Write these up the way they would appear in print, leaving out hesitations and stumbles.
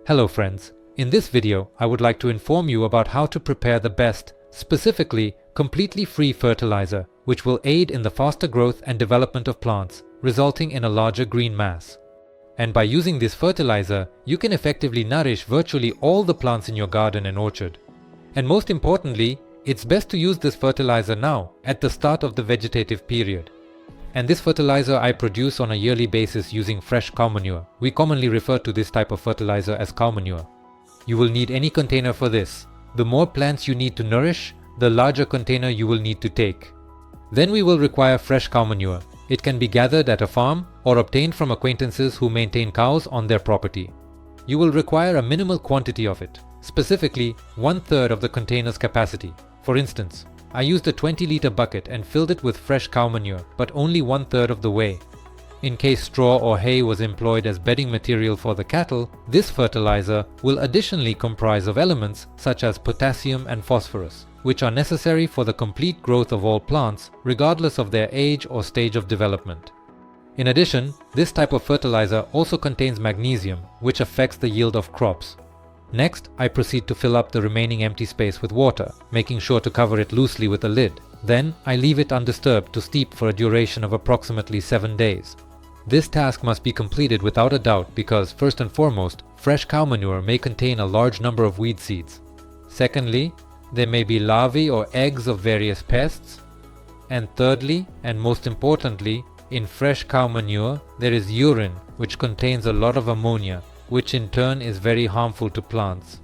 Hello friends, in this video I would like to inform you about how to prepare the best, specifically completely free fertilizer, which will aid in the faster growth and development of plants, resulting in a larger green mass. And by using this fertilizer, you can effectively nourish virtually all the plants in your garden and orchard. And most importantly, it's best to use this fertilizer now, at the start of the vegetative period. And this fertilizer I produce on a yearly basis using fresh cow manure. We commonly refer to this type of fertilizer as cow manure. You will need any container for this. The more plants you need to nourish, the larger container you will need to take. Then we will require fresh cow manure. It can be gathered at a farm or obtained from acquaintances who maintain cows on their property. You will require a minimal quantity of it, specifically 1/3 of the container's capacity. For instance, I used a 20-liter bucket and filled it with fresh cow manure, but only 1/3 of the way. In case straw or hay was employed as bedding material for the cattle, this fertilizer will additionally comprise of elements such as potassium and phosphorus, which are necessary for the complete growth of all plants, regardless of their age or stage of development. In addition, this type of fertilizer also contains magnesium, which affects the yield of crops. Next, I proceed to fill up the remaining empty space with water, making sure to cover it loosely with a lid. Then, I leave it undisturbed to steep for a duration of approximately 7 days. This task must be completed without a doubt because, first and foremost, fresh cow manure may contain a large number of weed seeds. Secondly, there may be larvae or eggs of various pests. And thirdly, and most importantly, in fresh cow manure, there is urine, which contains a lot of ammonia, which in turn is very harmful to plants.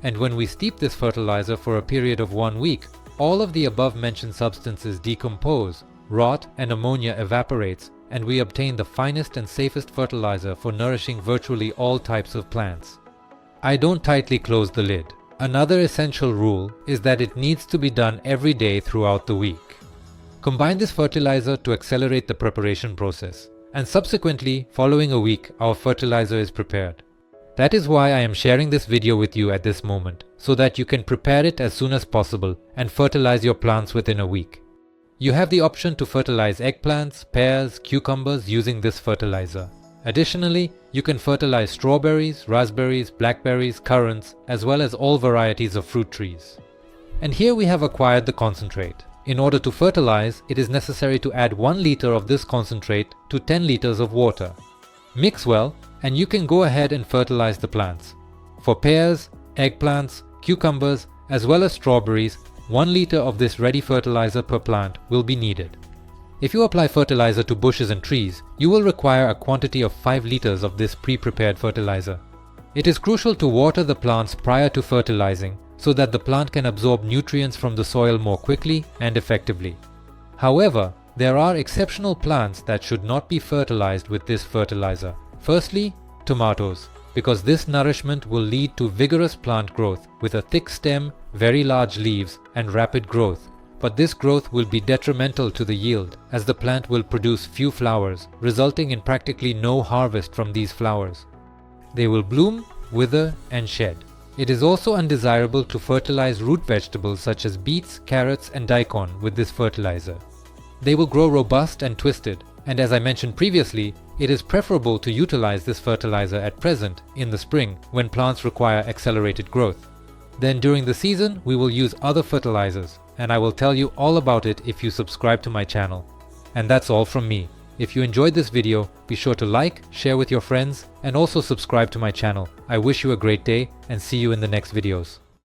And when we steep this fertilizer for a period of 1 week, all of the above mentioned substances decompose, rot, and ammonia evaporates, and we obtain the finest and safest fertilizer for nourishing virtually all types of plants. I don't tightly close the lid. Another essential rule is that it needs to be done every day throughout the week. Combine this fertilizer to accelerate the preparation process. And subsequently, following a week, our fertilizer is prepared. That is why I am sharing this video with you at this moment, so that you can prepare it as soon as possible and fertilize your plants within a week. You have the option to fertilize eggplants, pears, cucumbers using this fertilizer. Additionally, you can fertilize strawberries, raspberries, blackberries, currants, as well as all varieties of fruit trees. And here we have acquired the concentrate. In order to fertilize, it is necessary to add 1 liter of this concentrate to 10 liters of water. Mix well, and you can go ahead and fertilize the plants. For pears, eggplants, cucumbers, as well as strawberries, 1 liter of this ready fertilizer per plant will be needed. If you apply fertilizer to bushes and trees, you will require a quantity of 5 liters of this pre-prepared fertilizer. It is crucial to water the plants prior to fertilizing, so that the plant can absorb nutrients from the soil more quickly and effectively. However, there are exceptional plants that should not be fertilized with this fertilizer. Firstly, tomatoes, because this nourishment will lead to vigorous plant growth with a thick stem, very large leaves, and rapid growth. But this growth will be detrimental to the yield, as the plant will produce few flowers, resulting in practically no harvest from these flowers. They will bloom, wither, and shed. It is also undesirable to fertilize root vegetables such as beets, carrots, and daikon with this fertilizer. They will grow robust and twisted, and as I mentioned previously, it is preferable to utilize this fertilizer at present, in the spring, when plants require accelerated growth. Then during the season, we will use other fertilizers, and I will tell you all about it if you subscribe to my channel. And that's all from me. If you enjoyed this video, be sure to like, share with your friends, and also subscribe to my channel. I wish you a great day and see you in the next videos.